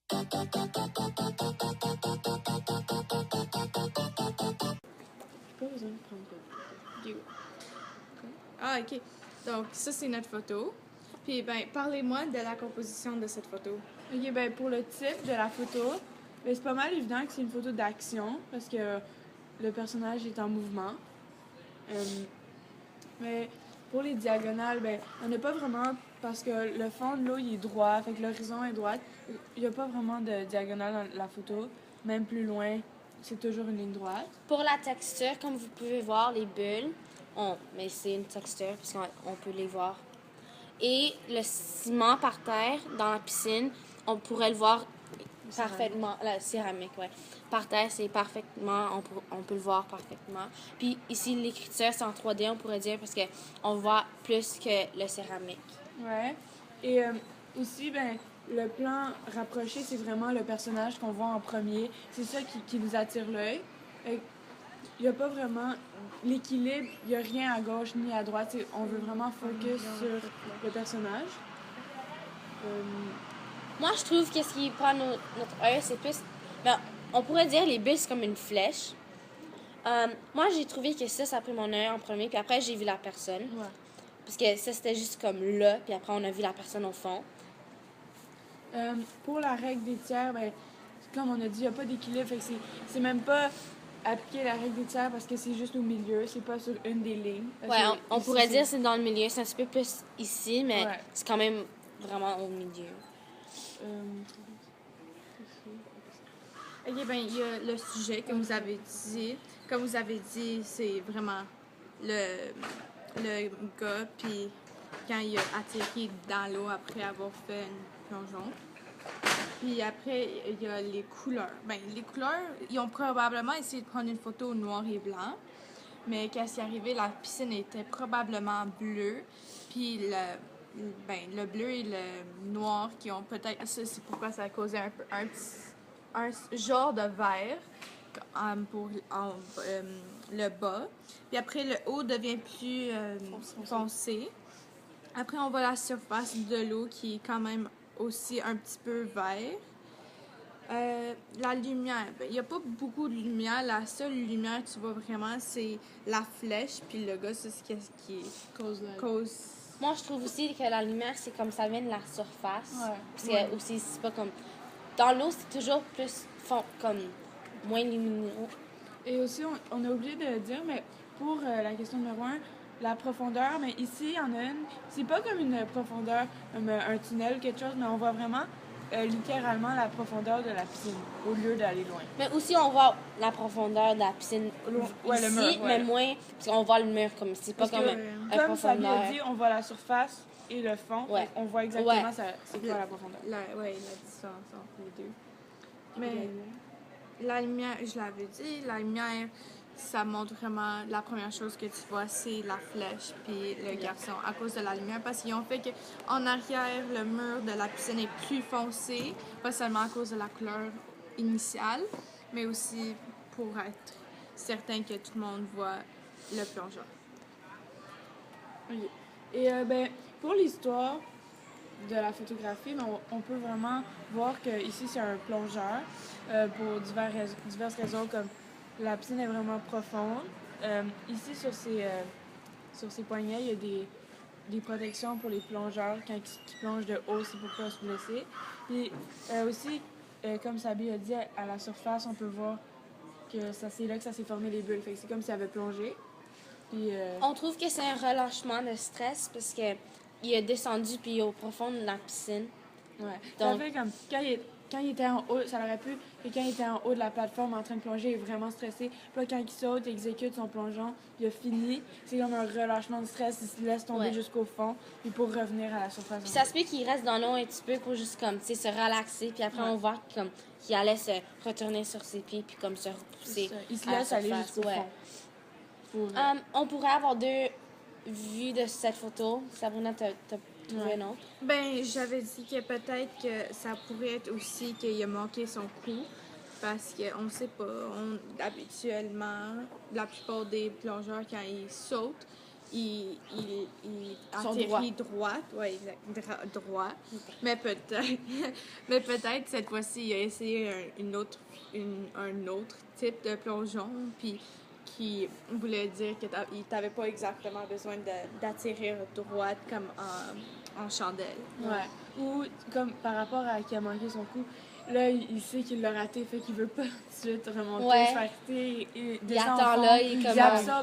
Pas besoin de prendre de photo. Ah, ok. Donc, ça, c'est notre photo. Puis, ben, parlez-moi de la composition de cette photo. Ok, ben, pour le type de la photo, ben, c'est pas mal évident que c'est une photo d'action parce que le personnage est en mouvement. Mais pour les diagonales, ben, on n'a pas vraiment, parce que le fond de l'eau, il est droit, fait que l'horizon est droit. Il n'y a pas vraiment de diagonale dans la photo. Même plus loin, c'est toujours une ligne droite. Pour la texture, comme vous pouvez voir, les bulles, mais c'est une texture parce qu'on peut les voir. Et le ciment par terre dans la piscine, on pourrait le voir parfaitement. La céramique, ouais. Par terre, c'est parfaitement, on peut le voir parfaitement. Puis ici, l'écriture, c'est en 3D, on pourrait dire, parce qu'on voit plus que le céramique. Ouais. Et aussi, ben, le plan rapproché, c'est vraiment le personnage qu'on voit en premier. C'est ça qui nous attire l'œil. Il n'y a pas vraiment l'équilibre, il n'y a rien à gauche ni à droite. On veut vraiment focus sur le personnage. Moi, je trouve que ce qui prend notre œil, c'est plus... Ben, on pourrait dire les bulles, c'est comme une flèche. Moi, j'ai trouvé que ça a pris mon œil en premier, puis après, j'ai vu la personne. Ouais. Parce que ça, c'était juste comme là, puis après, on a vu la personne au fond. Pour la règle des tiers, ben, comme on a dit, il n'y a pas d'équilibre. Fait que c'est même pas appliquer la règle des tiers parce que c'est juste au milieu, c'est pas sur une des lignes. Ouais, on pourrait dire que c'est dans le milieu. C'est un petit peu plus ici, mais ouais. c'est quand même vraiment au milieu. Ok, ben, il y a le sujet, comme vous avez dit. Comme vous avez dit, c'est vraiment le gars, puis quand il a atterri dans l'eau après avoir fait un plongeon. Puis après, il y a les couleurs. Ben, les couleurs, ils ont probablement essayé de prendre une photo noir et blanc. Mais quand c'est arrivé, la piscine était probablement bleue. Puis le bleu et le noir qui ont peut-être... Ça, c'est pourquoi ça a causé un genre de vert pour le bas. Puis après, le haut devient plus foncé. Après, on voit la surface de l'eau qui est quand même aussi un petit peu vert. La lumière, il n'y a pas beaucoup de lumière. La seule lumière que tu vois vraiment, c'est la flèche. Puis le gars, c'est ce qui cause... Moi, je trouve aussi que la lumière, c'est comme ça vient de la surface. Ouais. Parce que aussi, c'est pas comme... Dans l'eau, c'est toujours plus comme moins lumineux. Et aussi, on a oublié de dire, mais pour la question numéro 1, la profondeur, mais ici, il y en a une. C'est pas comme une profondeur, comme un tunnel, quelque chose, mais on voit vraiment littéralement la profondeur de la piscine au lieu d'aller loin. Mais aussi, on voit la profondeur de la piscine Ouais, ici, le mur, mais moins... Parce qu'on voit le mur comme... C'est pas Parce comme que, un comme Sabi profondeur. a dit, on voit la surface et le fond. Ouais. On voit exactement c'est quoi la profondeur. La différence entre les deux. Mais la lumière, je l'avais dit, la lumière, ça montre vraiment... La première chose que tu vois, c'est la flèche puis le garçon à cause de la lumière. Parce qu'ils ont fait qu'en arrière, le mur de la piscine est plus foncé. Pas seulement à cause de la couleur initiale, mais aussi pour être certain que tout le monde voit le plongeur. Ok. Et ben, pour l'histoire de la photographie, ben, on peut vraiment voir que ici c'est un plongeur pour diverses raisons, comme la piscine est vraiment profonde. Ici sur ses poignets, il y a des protections pour les plongeurs quand ils plongent de haut, c'est pour pas se blesser. Puis aussi, comme Sabi a dit, à la surface, on peut voir que c'est là que ça s'est formé les bulles. Fait que c'est comme s'il avait plongé. Puis, On trouve que c'est un relâchement de stress parce que il est descendu puis il est au profond de la piscine. ouais. Donc- Ça fait comme quand il était en haut, ça aurait pu que quand il était en haut de la plateforme en train de plonger, il est vraiment stressé. Puis là, quand il saute, il exécute son plongeon, il a fini. C'est comme un relâchement de stress, il se laisse tomber Ouais. jusqu'au fond, puis pour revenir à la surface. Puis ça se peut qu'il reste dans l'eau un petit peu pour juste comme, tu sais, se relaxer. Puis après, on voit comme qu'il allait se retourner sur ses pieds puis comme se repousser. Il se à la laisse aller surface, jusqu'au ouais. fond. Pour, On pourrait avoir deux vues de cette photo. Sabrina, t'as trouvé un autre? Ben, j'avais dit que peut-être que ça pourrait être aussi qu'il a manqué son coup. Parce qu'on sait pas. Habituellement, la plupart des plongeurs, quand ils sautent, il Sont atterrit droit. Oui, exact. Droit. Mais peut-être, mais peut-être cette fois-ci, il a essayé un autre type de plongeon, puis qui voulait dire que t'avais pas exactement besoin d'atterrir droite comme en chandelle. Ouais. Ou comme par rapport à qui a manqué son coup, là, il sait qu'il l'a raté, fait qu'il veut pas tout de suite remonter, Ouais. se faire quitter, et Il attend là, il est comme...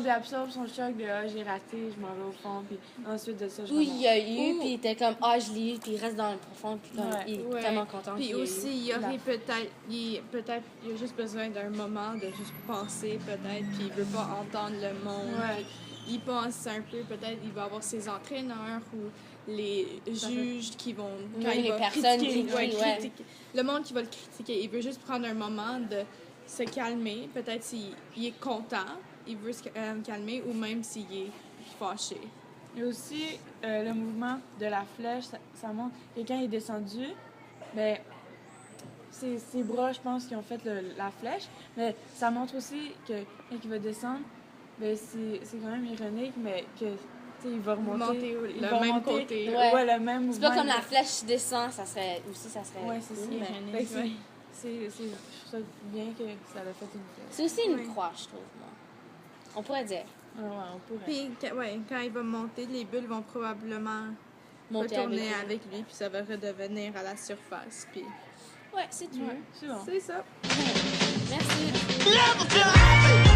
il absorbe son choc de j'ai raté, je m'en vais au fond, puis ensuite de ça, je Ou remonte. il y a eu, Ou- puis il était comme je l'ai eu, puis il reste dans le profond, puis comme, Ouais. il est Ouais. tellement content Puis qu'il l'a aussi, eu. il y aurait peut-être il a juste besoin d'un moment de juste penser, peut-être, puis il veut pas entendre le monde. Ouais. Puis il pense un peu, peut-être, il va avoir ses entraîneurs ou les juges qui vont... Même quand il les va personnes critiquer, qui crient, ouais. critiquer. Le monde qui va le critiquer, il veut juste prendre un moment de se calmer. Peut-être s'il est content, il veut se calmer, ou même s'il est fâché. Et aussi, le mouvement de la flèche, ça montre que quand il est descendu, ben, c'est ses bras, je pense, qui ont fait la flèche. Mais ça montre aussi que quand il va descendre, ben, c'est quand même ironique, mais que, tu sais, il va remonter. Le il va même remonter, côté. Ouais, le même mouvement. C'est pas comme la flèche qui descend, ça serait... Ouais, c'est ça. cool, mais- Fait que je trouve ça bien que ça l'a fait une flèche. C'est aussi une Ouais. croix, je trouve, moi. On pourrait dire. Ouais, on pourrait. Puis, quand il va monter, les bulles vont probablement Monter retourner avec lui. avec lui, puis ça va redevenir à la surface. Puis, Ouais, c'est tout. Ouais, c'est bon. c'est ça. Merci. Level to